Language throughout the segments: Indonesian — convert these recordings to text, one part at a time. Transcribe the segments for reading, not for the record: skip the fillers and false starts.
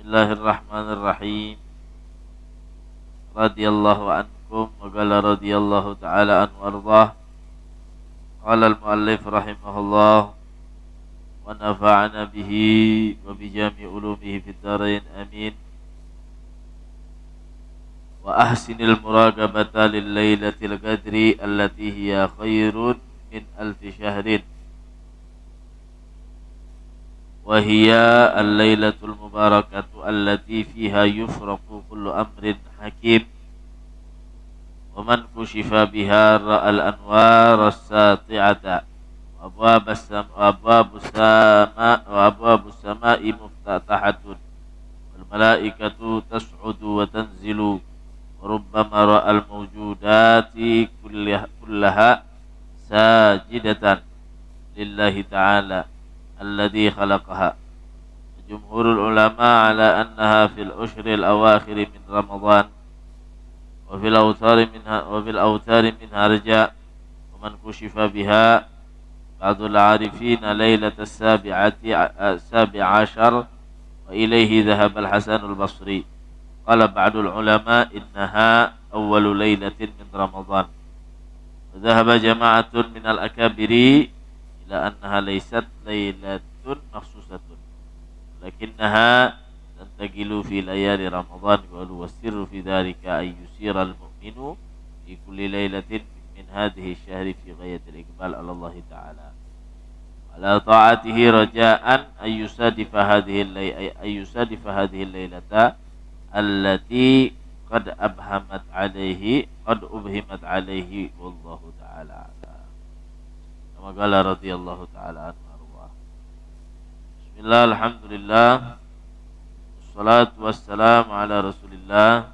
Bismillahirrahmanirrahim. Radhiyallahu ankum wa qala radhiyallahu ta'ala anhu warḍah. Qala al-muallif rahimahullah wa nafa'ana bihi wa bi jami' ulumihi fid dharain amin. Wa ahsinil muraqabata lil lailatil qadri allati hiya khairun min alfi syahrin. Wa hiya al-lailatul mubarakatu allati fiha yufraqu kullu amrin hakim. Wa man kushifa biha ra'al anwar as-sati'ata wa abwabus sama'i muftatahatun wal malaikatu tas'udu wa tanzilu wa rubbama ra'al mawjudati kullaha sajidatan lillahi ta'ala alladhi khalaqaha. Jumhurul ulama ala annaha fil ushril awakhir min Ramadan wa fil awtari minha raja wa man kushifa biha ba'dul arifina lailatas sabi' ashar wa ilayhi dhahaba al-Hasan al-Basri. Qala ba'dul ulama innaha awwalu lailatin min Ramadan. Wa dhahaba jama'atun min al-akabiri ila annaha laysat lailatun makhsusatun lakinnaha tantaqilu fi layali Ramadan wa wasirru fi dhalika ay yusira al-mu'minu fi kulli lailatin min hadhihi asy-syahri fi ghayati al-iqbal 'ala Allah ta'ala ala ta'atihi raja'an ay yusadifa hadhihi al-lailata allati qad ubhimat 'alaihi wallahu ta'ala. Qala radhiyallahu ta'ala anhu arwah. Bismillah, alhamdulillah, wassalatu wassalamu ala rasulillah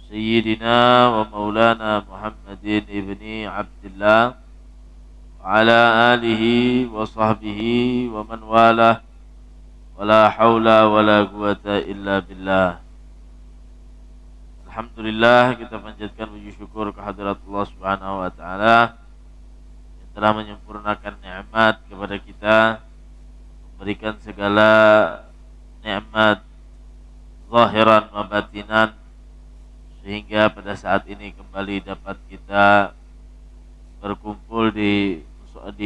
Sayyidina wa maulana Muhammadin ibni Abdillah wa ala alihi wa sahbihi wa man walah wa la hawla wa la quwata illa billah. Alhamdulillah, kita panjatkan puji syukur kehadirat Allah subhanahu wa ta'ala telah menyempurnakan nikmat kepada kita, memberikan segala nikmat zahiran wa batinan, sehingga pada saat ini kembali dapat kita berkumpul di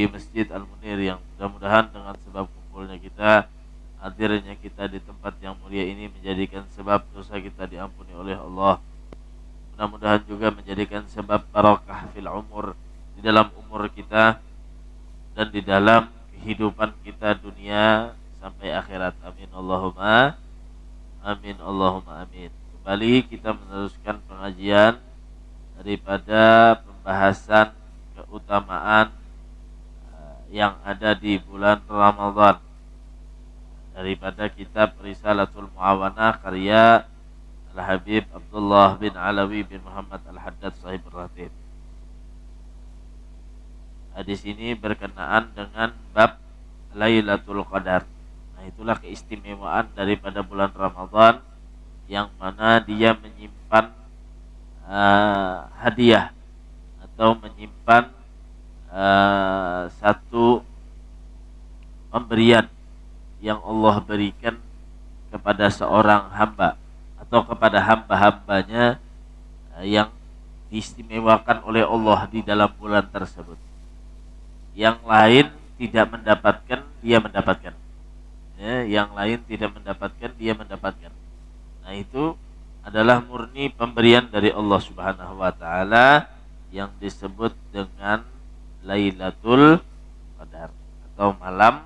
Masjid Al-Munir, yang mudah-mudahan dengan sebab kumpulnya kita, hadirnya kita di tempat yang mulia ini menjadikan sebab dosa kita diampuni oleh Allah. Mudah-mudahan juga menjadikan sebab barakah fil umur, di dalam umur kita dan di dalam kehidupan kita dunia sampai akhirat. Amin Allahumma amin Allahumma amin. Kembali kita meneruskan pengajian daripada pembahasan keutamaan yang ada di bulan Ramadan daripada kitab Risalatul Muawanah karya Al-Habib Abdullah bin Alawi bin Muhammad Al-Haddad Sahibur Ratib. Di sini berkenaan dengan bab Lailatul Qadar. Nah, itulah keistimewaan daripada bulan Ramadan, yang mana dia menyimpan hadiah atau menyimpan satu pemberian yang Allah berikan kepada seorang hamba atau kepada hamba-hambanya yang diistimewakan oleh Allah di dalam bulan tersebut. Yang lain tidak mendapatkan, dia mendapatkan. Yang lain tidak mendapatkan, dia mendapatkan. Nah, itu adalah murni pemberian dari Allah Subhanahu wa ta'ala yang disebut dengan Lailatul Qadar atau malam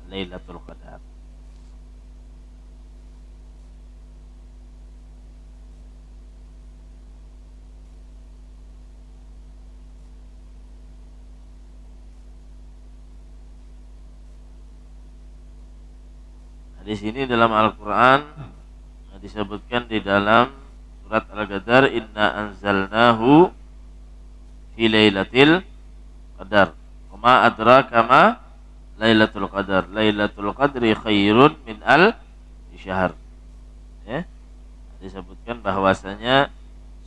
Lailatul Qadar. Di sini dalam Al-Quran disebutkan di dalam surat Al-Qadar, inna anzalnahu fi lailatul qadar wa ma adraka ma lailatul qadar lailatul qadri khairun min al-syahr. Disebutkan bahwasanya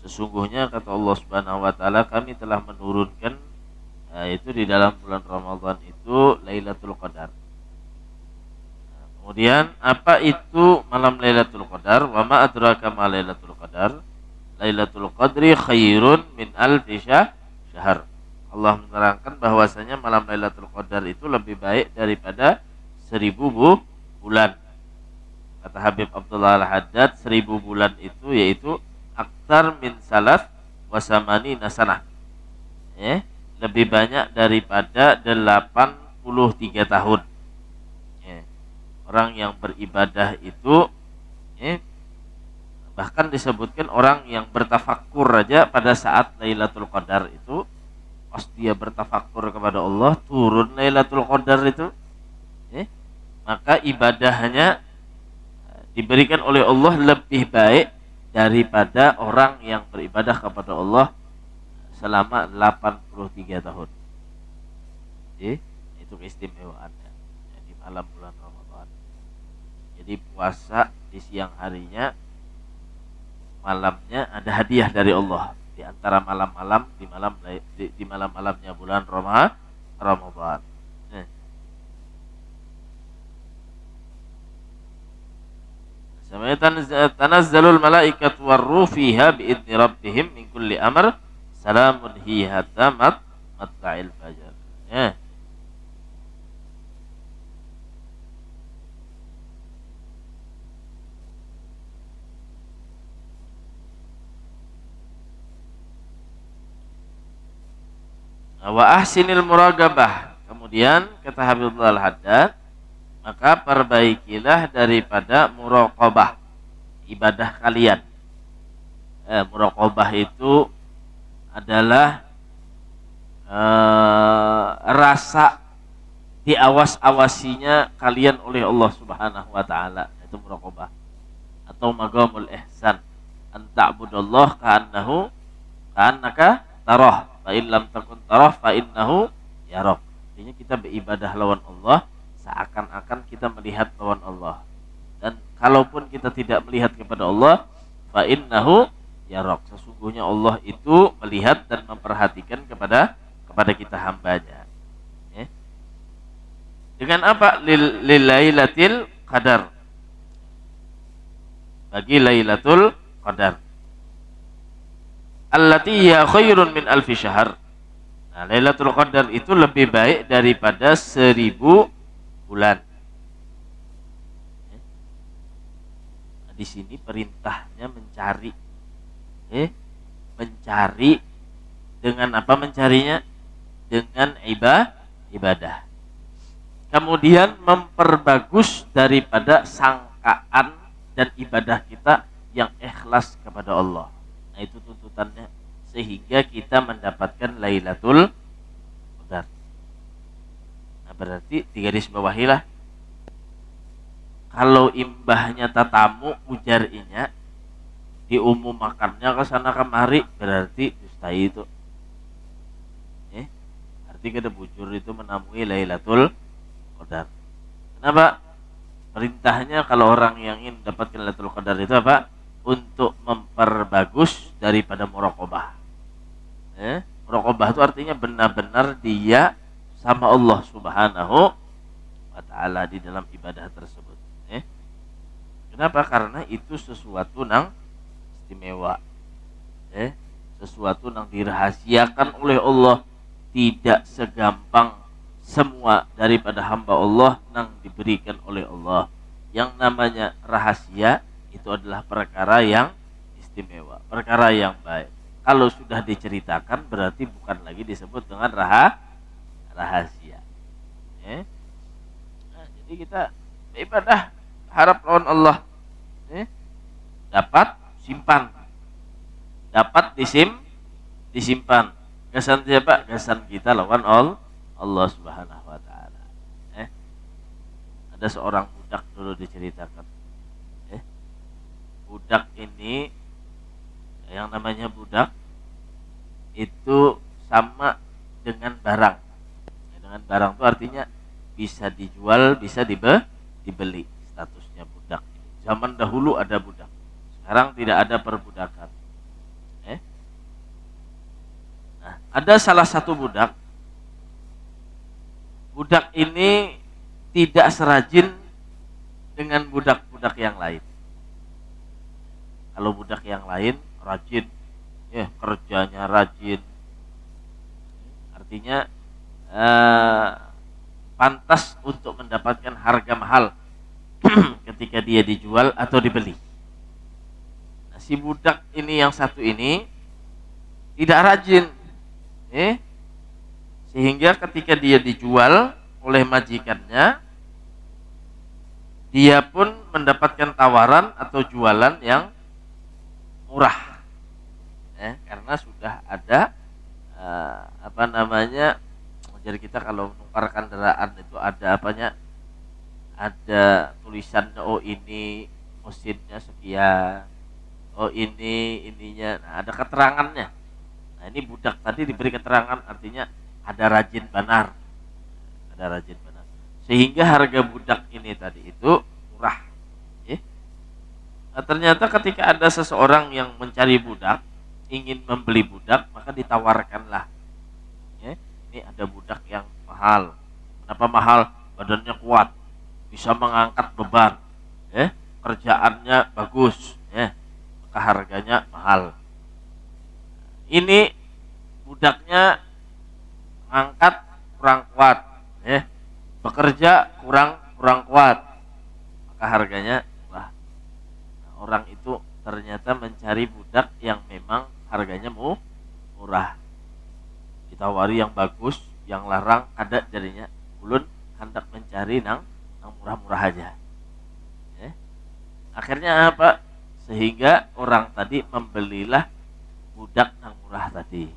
sesungguhnya kata Allah Subhanahu wa taala, kami telah menurunkan itu di dalam bulan Ramadan itu Lailatul Qadar. Kemudian apa itu malam Lailatul Qadar? Wa ma adraka ma Lailatul Qadar? Lailatul Qadri khairun min alfi syahr. Allah menerangkan bahwasanya malam Lailatul Qadar itu lebih baik daripada 1000 bulan. Kata Habib Abdullah Al-Haddad, 1000 bulan itu yaitu aktar min salas wasamani nasanah. Lebih banyak daripada 83 tahun. Orang yang beribadah itu bahkan disebutkan orang yang bertafakkur aja pada saat Lailatul Qadar itu, pas dia bertafakkur kepada Allah, turun Lailatul Qadar itu, maka ibadahnya diberikan oleh Allah lebih baik daripada orang yang beribadah kepada Allah selama 83 tahun. Itu keistimewaannya di malam bulan Ramadan. Jadi puasa di siang harinya, malamnya ada hadiah dari Allah di antara malam-malam di malam-malamnya bulan Ramadan. Tanazzalul malaikatu warruh fiha biidzni rabbihim min kulli amr salamun hiya hatta matla'il fajar. Wa ahsinil muragabah. Kemudian kata Habibullah Al-Haddad, maka perbaikilah daripada muraqabah, ibadah kalian. Muraqabah itu adalah rasa diawas-awasinya kalian oleh Allah Subhanahu wa taala, itu muraqabah. Atau maqamul ihsan, an ta'budallah ka'annaka tarah, fa in lam takun tarah fa innahu yarak. Artinya kita beribadah lawan Allah seakan-akan kita melihat lawan Allah. Dan kalaupun kita tidak melihat kepada Allah, fa innahu yarak, sesungguhnya Allah itu melihat dan memperhatikan kepada kita hambanya. Dengan apa? Lailatul Qadar, bagi Lailatul Qadar, allati hiya khairun min alfi syahr. Nah, Lailatul Qadar itu lebih baik daripada 1000 bulan. Nah, di sini perintahnya mencari. Mencari dengan apa mencarinya? Dengan ibadah. Kemudian memperbagus daripada sangkaan dan ibadah kita yang ikhlas kepada Allah. Nah, itu tuntutannya, sehingga kita mendapatkan Lailatul Qadar. Nah, berarti digaris bawahilah, kalau imbahnya tatamu ujar inya, diumum makannya ke sana kemari, berarti dusta itu. Arti kada bujur itu menamui Lailatul Qadar. Kenapa? Perintahnya kalau orang yang ingin mendapatkan Lailatul Qadar itu apa? Untuk memperbagus daripada muraqabah. Muraqabah itu artinya benar-benar dia sama Allah Subhanahu wa taala di dalam ibadah tersebut. Kenapa? Karena itu sesuatu nang istimewa. Sesuatu nang dirahasiakan oleh Allah, tidak segampang semua daripada hamba Allah nang diberikan oleh Allah. Yang namanya rahasia itu adalah perkara yang istimewa, perkara yang baik. Kalau sudah diceritakan berarti bukan lagi disebut dengan rahasia. Nah, jadi kita ibadah harap lawan Allah, dapat simpan, dapat disimpan. Kesan siapa? Kesan kita lawan Allah Subhanahu wa taala. Ada seorang budak dulu diceritakan. Budak ini, yang namanya budak itu sama dengan barang. Dengan barang itu artinya bisa dijual, bisa dibeli. Statusnya budak. Zaman dahulu ada budak. Sekarang tidak ada perbudakan. Nah, ada salah satu budak. Budak ini tidak serajin dengan budak-budak yang lain. Kalau budak yang lain rajin, ya kerjanya rajin, artinya pantas untuk mendapatkan harga mahal ketika dia dijual atau dibeli. Nah, si budak ini yang satu ini tidak rajin, sehingga ketika dia dijual oleh majikannya, dia pun mendapatkan tawaran atau jualan yang murah, karena sudah ada jadi kita kalau menukar kendaraan itu ada apanya, ada tulisannya, oh ini mesinnya sekian, oh ini ininya, nah, ada keterangannya. Nah ini budak tadi diberi keterangan, artinya ada rajin benar, sehingga harga budak ini tadi itu murah. Nah, ternyata ketika ada seseorang yang mencari budak, ingin membeli budak, maka ditawarkanlah, ini ada budak yang mahal. Kenapa mahal? Badannya kuat, bisa mengangkat beban, kerjaannya bagus, maka harganya mahal. Ini budaknya angkat kurang kuat, bekerja kurang kuat, maka harganya murah. Nah, orang itu ternyata mencari budak yang memang harganya murah, ditawari yang bagus, yang larang ada jadinya, ulun hendak mencari nang murah-murah aja. Akhirnya apa? Sehingga orang tadi membelilah budak nang murah tadi,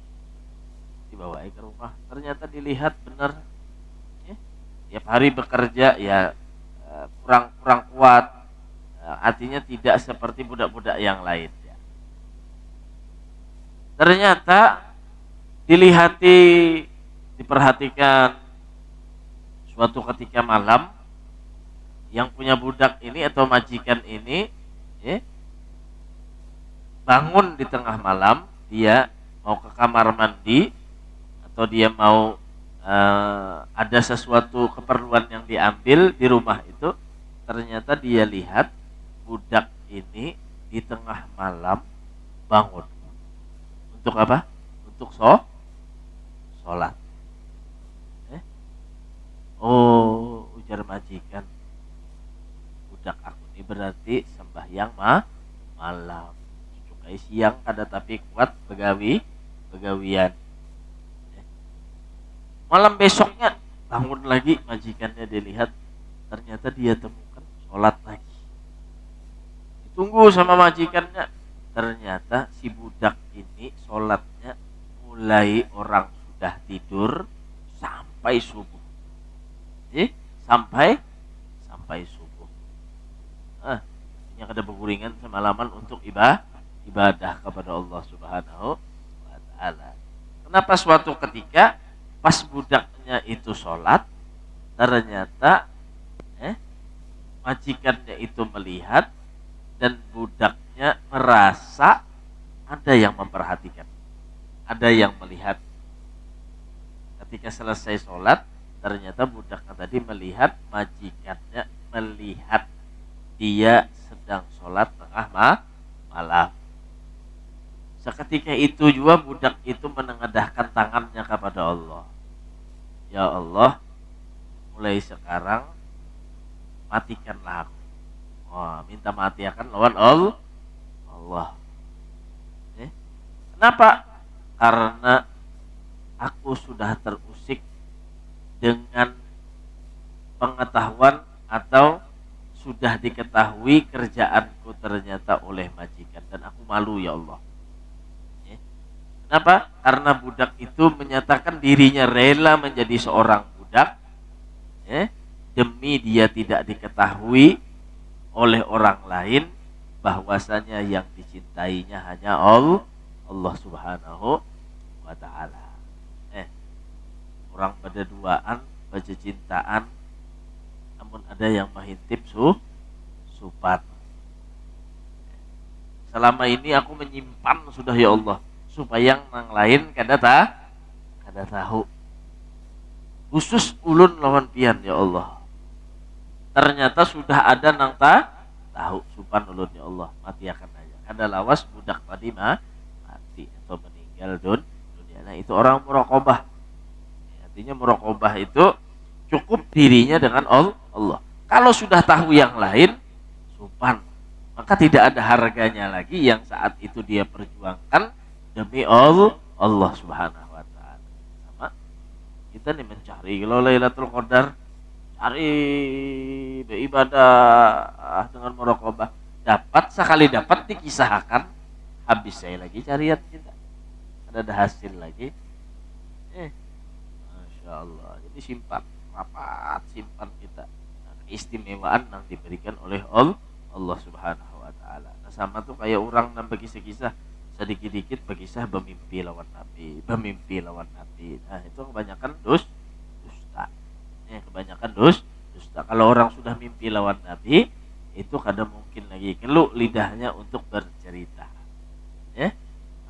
dibawa ke rumah, ternyata dilihat benar, tiap hari bekerja ya kurang kuat, artinya tidak seperti budak-budak yang lain. Ternyata diperhatikan suatu ketika malam, yang punya budak ini atau majikan ini bangun di tengah malam, dia mau ke kamar mandi atau dia mau ada sesuatu keperluan yang diambil di rumah itu, ternyata dia lihat budak ini di tengah malam bangun. Untuk apa? Untuk sholat. Oh, ujar majikan, budak aku ini berarti sembahyang malam. Cukai siang kada tapi kuat begawian. Malam besoknya bangun lagi, majikannya dilihat, ternyata dia temukan sholat lagi. Ditunggu sama majikannya, ternyata si budak ini sholatnya mulai orang sudah tidur sampai subuh. Sampai subuh. Yang ada berguringan semalaman untuk ibadah kepada Allah Subhanahu wa ta'ala. Kenapa suatu ketika pas budaknya itu sholat, ternyata majikannya itu melihat dan budaknya merasa ada yang memperhatikan, ada yang melihat. Ketika selesai sholat, ternyata budaknya tadi melihat majikannya melihat dia sedang sholat tengah malam. Seketika itu juga budak itu menengadahkan tangannya kepada Allah. Ya Allah, mulai sekarang matikanlah aku. Minta mati akan lawan Allah. Kenapa? Karena aku sudah terusik dengan pengetahuan atau sudah diketahui kerjaanku ternyata oleh majikan, dan aku malu ya Allah. Kenapa? Karena budak itu menyatakan dirinya rela menjadi seorang budak, demi dia tidak diketahui oleh orang lain bahwasanya yang dicintainya hanya Allah Subhanahu wa ta'ala. Orang pada duaan, baca cintaan, namun ada yang mahintip supat. Selama ini aku menyimpan sudah ya Allah, supaya yang lain kada tahu. Khusus ulun lawan pian ya Allah. ternyata sudah ada nang tahu supan ulun ya Allah mati akan aja kada lawas budak tadi mati atau meninggal dunia. Nah itu orang muraqabah. Artinya muraqabah itu cukup dirinya dengan Allah. Kalau sudah tahu yang lain supan, maka tidak ada harganya lagi yang saat itu dia perjuangkan demi Allah Subhanahu wa taala. Sama kita nih mencari kalau Lailatul Qadar, cari beribadah dengan muraqabah, dapat sekali dapat dikisahkan habis saya lagi carian kita. Ada hasil lagi. Masya Allah. Jadi simpan rapat, simpan kita. Nah, keistimewaan yang diberikan oleh Allah Subhanahu wa taala. Nah, sama tuh kayak orang nang kisah-kisah sedikit-dikit berkisah bermimpi lawan Nabi. Nah, itu kebanyakan dusta. Kebanyakan dusta. Kalau orang sudah mimpi lawan Nabi, itu kadang mungkin lagi keluh lidahnya untuk bercerita. Ya.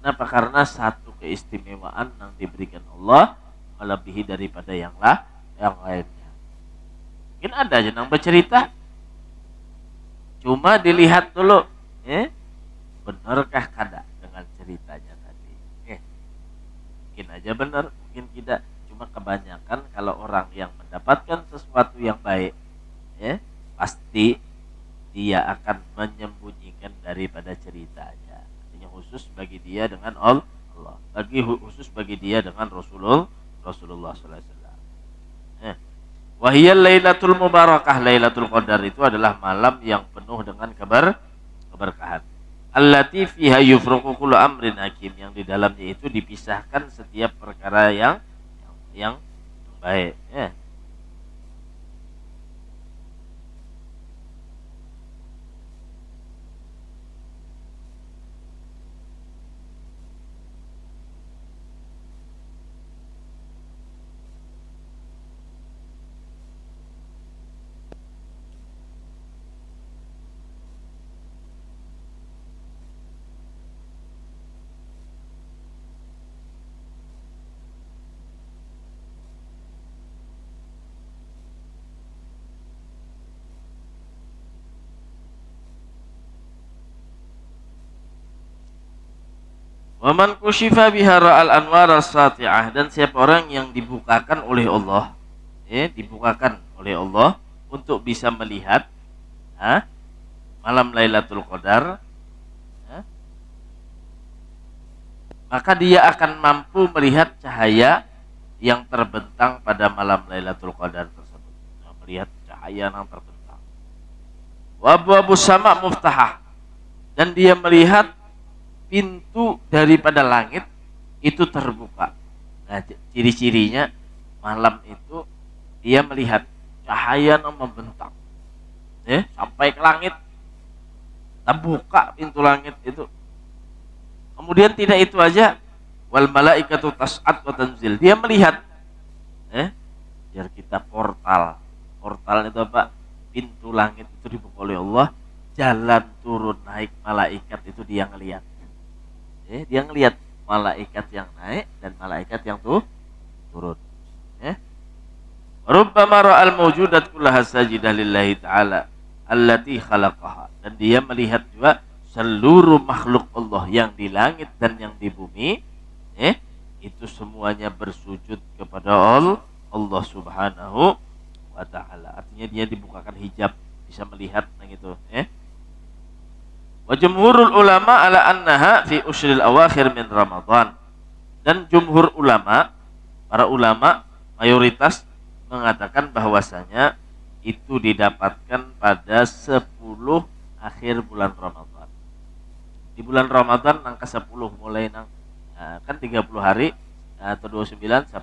Kenapa? Karena satu keistimewaan yang diberikan Allah melebihi daripada yang lainnya. Mungkin ada aja yang bercerita, cuma dilihat dulu, benarkah kada dengan ceritanya tadi? Mungkin aja benar, mungkin tidak. Cuma kebanyakan kalau orang yang mendapatkan sesuatu yang baik, pasti dia akan menyembunyikan daripada ceritanya. Khusus bagi dia dengan Allah, khusus bagi dia dengan Rasulullah sallallahu alaihi wasallam. Wahiyal Lailatul Mubarakah, Lailatul Qadar itu adalah malam yang penuh dengan keberkahan. Allati fiha yufraqu kullu amrin hakim, yang di dalamnya itu dipisahkan setiap perkara yang baik. Waman kushifa bihara al-anwar as-sati'ah, dan siapa orang yang dibukakan oleh Allah, dibukakan oleh Allah untuk bisa melihat malam Lailatul Qadar, maka dia akan mampu melihat cahaya yang terbentang pada malam Lailatul Qadar tersebut. Melihat cahaya yang terbentang. Wa abwabus sama muftahah, dan dia melihat pintu daripada langit itu terbuka. Nah, ciri-cirinya malam itu dia melihat cahaya yang membentang, sampai ke langit, terbuka pintu langit itu. Kemudian tidak itu aja, wal malaikatu tas'ad wa tanzil, dia melihat, biar kita portal itu apa? Pintu langit itu dibuka oleh Allah, jalan turun naik malaikat itu dia ngelihat. Dia ngelihat malaikat yang naik dan malaikat yang turun. Rubbama ra'al mawjudat kullaha sajidah lillahi ta'ala allati khalaqaha, dan dia melihat juga seluruh makhluk Allah yang di langit dan yang di bumi, itu semuanya bersujud kepada Allah Subhanahu wa ta'ala. Artinya dia dibukakan hijab, bisa melihat gitu, Wa jumhurul ulama ala annaha fi ushril awakhir min Ramadan, dan jumhur ulama, para ulama mayoritas mengatakan bahwasanya itu didapatkan pada 10 akhir bulan Ramadan. Di bulan Ramadan angka 10 mulai kan 30 hari atau 29, 10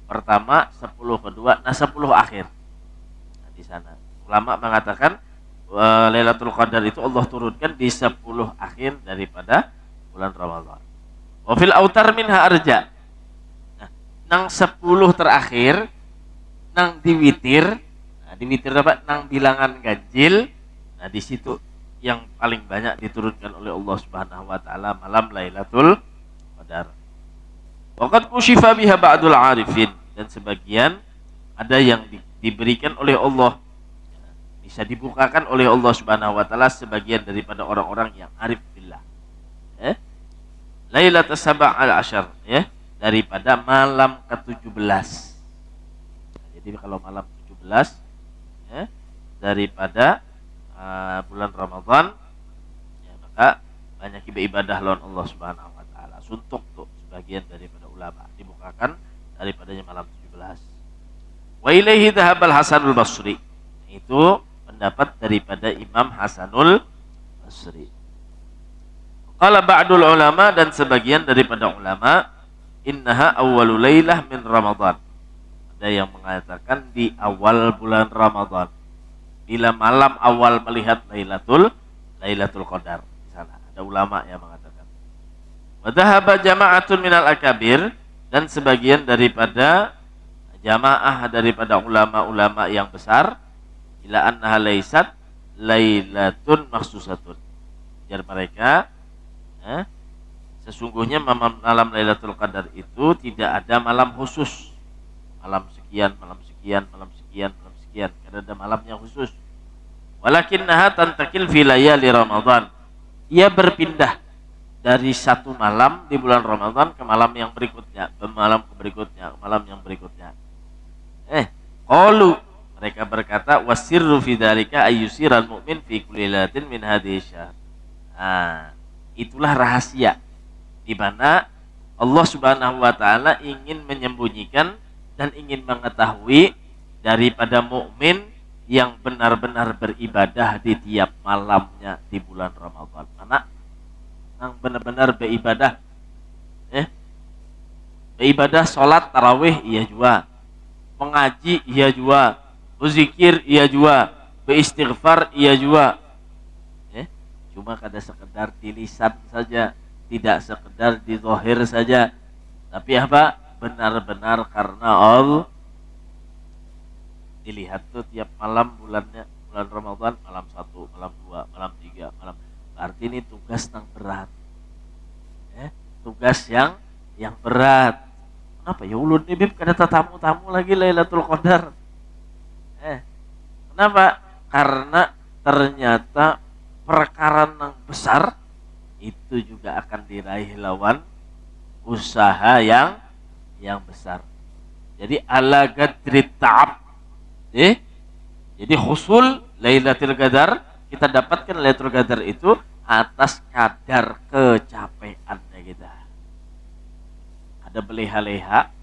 pertama, 10 kedua, 10 akhir. Di sana ulama mengatakan Lailatul Qadar itu Allah turunkan di 10 akhir daripada bulan Ramadan. Wa fil autar minha arja. Nah, nang 10 terakhir nang diwitir. Nah, diwitir apa? Nang bilangan ganjil. Nah, di situ yang paling banyak diturunkan oleh Allah Subhanahu wa taala malam Lailatul Qadar. Waqad kushifa biha ba'dul arifin, dan sebagian ada yang diberikan oleh Allah bisa dibukakan oleh Allah Subhanahu wa taala sebagian daripada orang-orang yang arif billah. Lailatul Sab'al Asyar, ya, daripada malam ke-17. Jadi kalau malam 17, ya, daripada bulan Ramadan, ya, maka banyak ibadah lawan Allah Subhanahu wa taala. Suntuk tuh sebagian daripada ulama dibukakan daripadanya malam 17. Wa ilaihi dhahabal Hasanul Basri. Itu pendapat daripada Imam Hasanul Basri. Qala ba'dul ulama, dan sebagian daripada ulama, innaha awwalul lailah min Ramadan. Ada yang mengatakan di awal bulan Ramadan. Bila malam awal melihat Lailatul Qadar. Di sana ada ulama yang mengatakan. Wa dhahaba jama'atun minal akabir, dan sebagian daripada jamaah daripada ulama-ulama yang besar, ila annaha laysat lailatun maksusatun. Jar mereka, sesungguhnya malam Lailatul Qadar itu tidak ada malam khusus. Malam sekian, malam sekian, malam sekian, malam sekian. Karena ada malam yang khusus. Walakinnaha tantakil fi layali Ramadan. Ia berpindah dari satu malam di bulan Ramadan ke malam yang berikutnya, ke malam berikutnya, ke malam yang berikutnya. Qalu, mereka berkata, wasirru fi dzalika ayyusiral mu'min fi kulli lailatin min hadhihi syahr. Itulah rahasia di mana Allah Subhanahu wa taala ingin menyembunyikan dan ingin mengetahui daripada mukmin yang benar-benar beribadah di tiap malamnya di bulan Ramadan. Mana yang benar-benar beribadah, beribadah salat tarawih iya juga, mengaji iya juga, berzikir iya juga, beristighfar iya juga. Cuma kada sekedar di lisan saja, tidak sekedar di zahir saja, tapi apa? Benar-benar karena Allah. Dilihat tuh tiap malam bulan Ramadan, malam 1, malam 2, malam 3, malam. Berarti ini tugas yang berat. Tugas yang berat. Kenapa ya ulun nih bib kada tamu-tamu lagi Lailatul Qadar? Kenapa? Karena ternyata perkara yang besar itu juga akan diraih lawan usaha yang besar. Jadi ala qadri ta'ab. Jadi husul Lailatul Qadar, kita dapatkan Lailatul Qadar itu atas kadar kecapeannya kita. Ada beleha-leha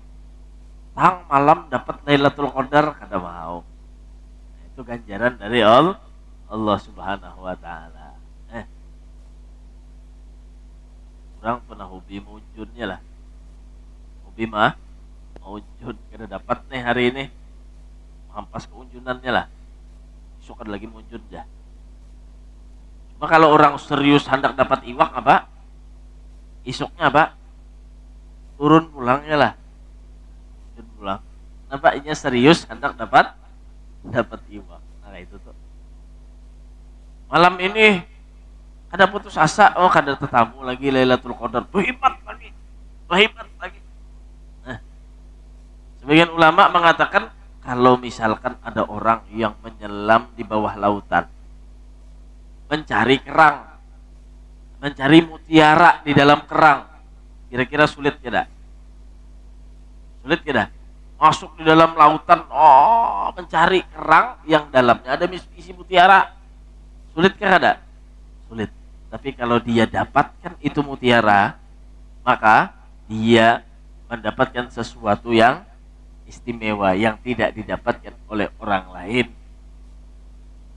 tang malam dapat Lailatul Qadar kada mau. Itu ganjaran dari Allah Subhanahu wa taala. Orang pernah hobi munjunnya lah. Hobi mah munjun kada dapat nih hari ini. Hampas keunjunannya lah. Besok ada lagi munjun dah. Cuma kalau orang serius hendak dapat iwak apa? Isoknya apa? Turun pulangnya lah. Turun pulang. Nampaknya serius hendak dapat iwak. Nah itu tuh. Malam ini kada putus asa, kada tetamu lagi Lailatul Qadar. Hebat lagi. Sebagian ulama mengatakan kalau misalkan ada orang yang menyelam di bawah lautan, mencari kerang, mencari mutiara di dalam kerang, kira-kira sulit tidak? Sulit tidak? Masuk di dalam lautan, mencari kerang yang dalamnya ada isi mutiara, sulit kah ada? Sulit. Tapi kalau dia dapatkan itu mutiara, maka dia mendapatkan sesuatu yang istimewa yang tidak didapatkan oleh orang lain.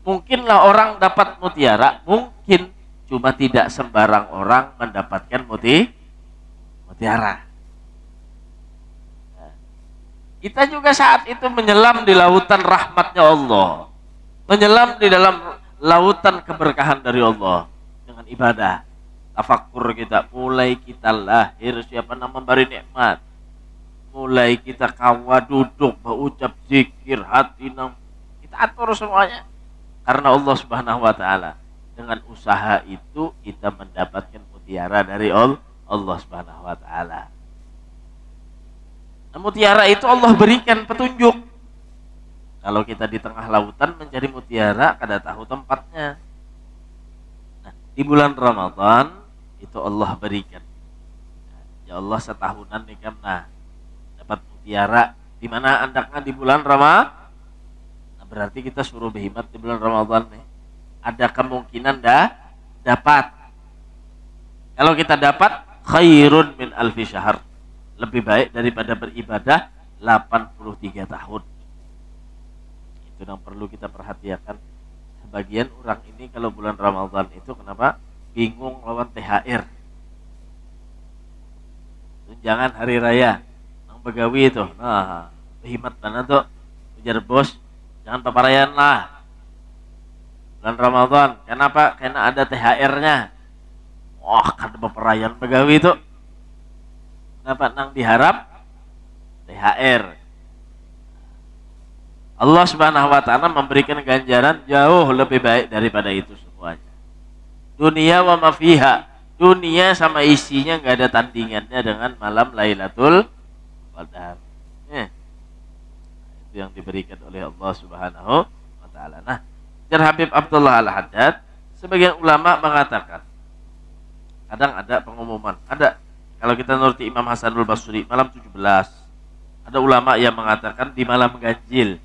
Mungkinlah orang dapat mutiara, mungkin, cuma tidak sembarang orang mendapatkan mutiara. Kita juga saat itu menyelam di lautan rahmatnya Allah, menyelam di dalam lautan keberkahan dari Allah dengan ibadah, tafakkur kita, mulai kita lahir siapa nama memberi nikmat, mulai kita kawa duduk, berucap zikir, hati kita atur semuanya karena Allah Subhanahu wa taala. Dengan usaha itu kita mendapatkan mutiara dari Allah Subhanahu wa taala. Nah, mutiara itu Allah berikan petunjuk. Kalau kita di tengah lautan mencari mutiara, kada tahu tempatnya. Nah, di bulan Ramadan itu Allah berikan. Ya Allah setahunan nih kan, nah dapat mutiara. Di mana andaknya di bulan Ramadan? Nah, berarti kita suruh berhemat di bulan Ramadan nih. Ada kemungkinan dapat. Kalau kita dapat, khairun min alfi syahr. Lebih baik daripada beribadah 83 tahun. Itu yang perlu kita perhatikan. Sebagian orang ini kalau bulan Ramadan itu kenapa bingung lawan THR, tunjangan hari raya, yang begawi itu. Nah, hemat mana tuh, ujar bos, jangan paparayan lah bulan Ramadan. Kenapa? Karena ada THR-nya. Wah, kan paparayan begawi itu. Kenapa? Nang diharap THR. Allah Subhanahu wa taala memberikan ganjaran jauh lebih baik daripada itu semuanya. Dunia wa ma fiha. Dunia sama isinya enggak ada tandingannya dengan malam Lailatul Qadar. Itu yang diberikan oleh Allah Subhanahu wa taala. Nah, Jar Habib Abdullah Al-Haddad, sebagian ulama mengatakan kadang ada pengumuman. Ada, kalau kita nuruti Imam Hasanul Basri, malam 17. Ada ulama yang mengatakan di malam ganjil.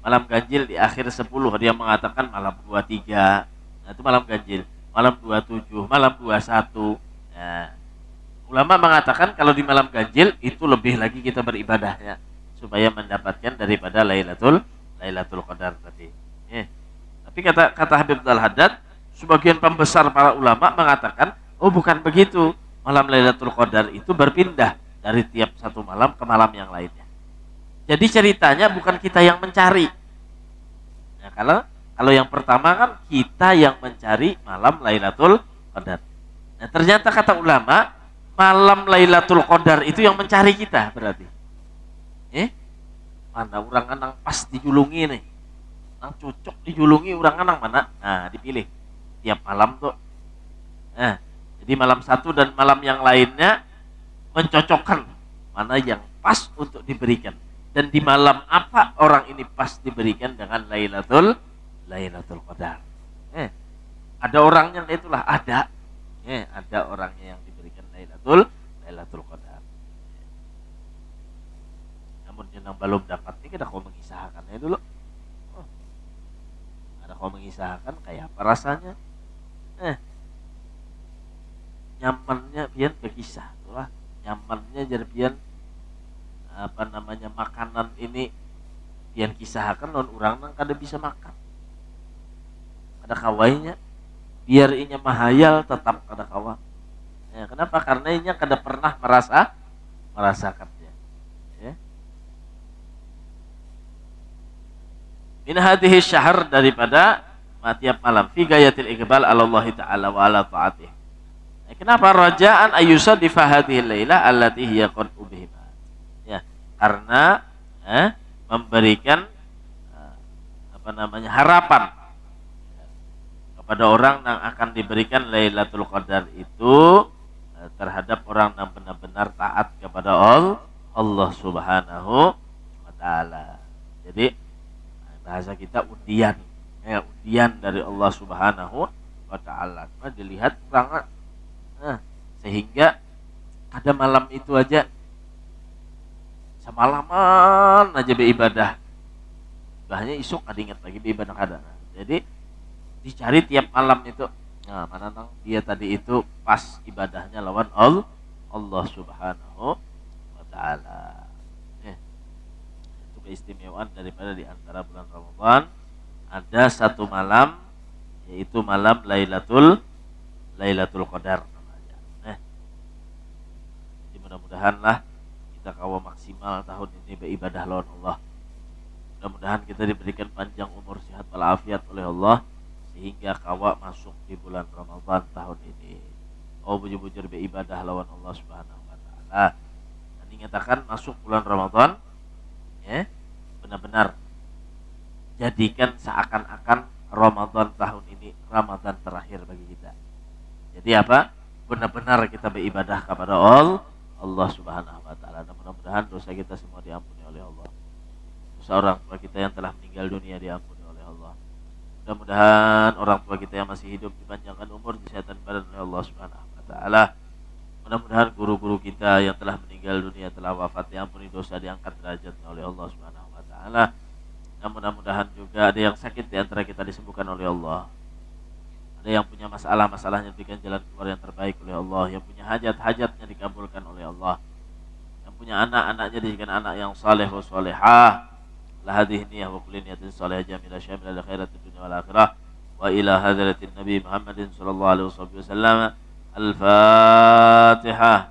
Malam ganjil di akhir 10, dia mengatakan malam 23. Nah, itu malam ganjil. Malam 27, malam 21. Nah, ulama mengatakan kalau di malam ganjil itu lebih lagi kita beribadahnya supaya mendapatkan daripada Lailatul Qadar tadi. Tapi kata Habib Al-Haddad, sebagian pembesar para ulama mengatakan, oh bukan begitu. Malam Lailatul Qadar itu berpindah dari tiap satu malam ke malam yang lainnya. Jadi ceritanya bukan kita yang mencari. Nah, kalau yang pertama kan kita yang mencari malam Lailatul Qadar. Nah, ternyata kata ulama, malam Lailatul Qadar itu yang mencari kita berarti. Mana orang anang pas dijulungi nih. Nang cocok dijulungi orang anang mana? Nah, dipilih tiap malam tuh. Nah, jadi malam satu dan malam yang lainnya mencocokkan mana yang pas untuk diberikan. Dan di malam apa orang ini pas diberikan dengan Lailatul Qadar. Ada orangnya itulah ada. Ada orangnya yang diberikan Lailatul Qadar. Namun yang belum dapat ini kita kau mengisahkannya dulu. Ada kau mengisahkan kayak apa rasanya. Nyamannya pian berkisah itulah. Nyamannya jadi pian makanan ini pian kisahkan non orang nang kada bisa makan. Ada kawainya biar inya mahayal tetap kada kawa. Kenapa? Karena inya kada pernah merasakannya. Min hadhihi syahr, daripada tiap malam fi gayatil iqbal ala Allah taala wa ala taatih. Kenapa? Rajaan ayusa di fahadhihi laila allati hiya qad ubihima. Karena memberikan harapan kepada orang yang akan diberikan Lailatul Qadar itu terhadap orang yang benar-benar taat kepada Allah Subhanahu wa taala. Jadi bahasa kita undian, undian dari Allah Subhanahu wa taala. Dilihat orang sehingga ada malam itu aja semalaman aja beribadah. Bahnya isuk ada ingat lagi beribadah kada. Jadi dicari tiap malam itu. Nah, mana nang dia tadi itu pas ibadahnya lawan Allah Subhanahu wa taala. Itu keistimewaan daripada di antara bulan Ramadan ada satu malam, yaitu malam Lailatul Qadar namanya. Jadi mudah-mudahan lah kita kawa maksimal tahun ini beribadah lawan Allah. Mudah-mudahan kita diberikan panjang umur, sehat walafiat oleh Allah sehingga kawa masuk di bulan Ramadan tahun ini. Bujur-bujur beribadah lawan Allah Subhanahu wa taala. Dan dinyatakan masuk bulan Ramadan, benar-benar jadikan seakan-akan Ramadan tahun ini Ramadan terakhir bagi kita. Jadi apa? Benar-benar kita beribadah kepada Allah Subhanahu wa taala. Dan mudah-mudahan dosa kita semua diampuni oleh Allah. dosa orang tua kita yang telah meninggal dunia diampuni oleh Allah. Mudah-mudahan orang tua kita yang masih hidup dipanjangkan umur, kesehatan badan oleh Allah Subhanahu wa taala. Mudah-mudahan guru-guru kita yang telah meninggal dunia, telah wafat, diampuni dosa, diangkat derajatnya oleh Allah Subhanahu wa taala. Dan mudah-mudahan juga ada yang sakit di antara kita disembuhkan oleh Allah. Ada yang punya masalah-masalahnya diberikan jalan keluar yang terbaik oleh Allah. Yang punya hajat-hajatnya dikabulkan oleh Allah. Yang punya anak-anaknya dijadikan anak yang saleh wa salihah. La hadhihi niyyah wa kulli niyatin salihah jamilah syamilah khairatud dunya wal akhirah. Wa ila hadratin Nabi Muhammadin sallallahu alaihi wasallam. Al-Fatihah.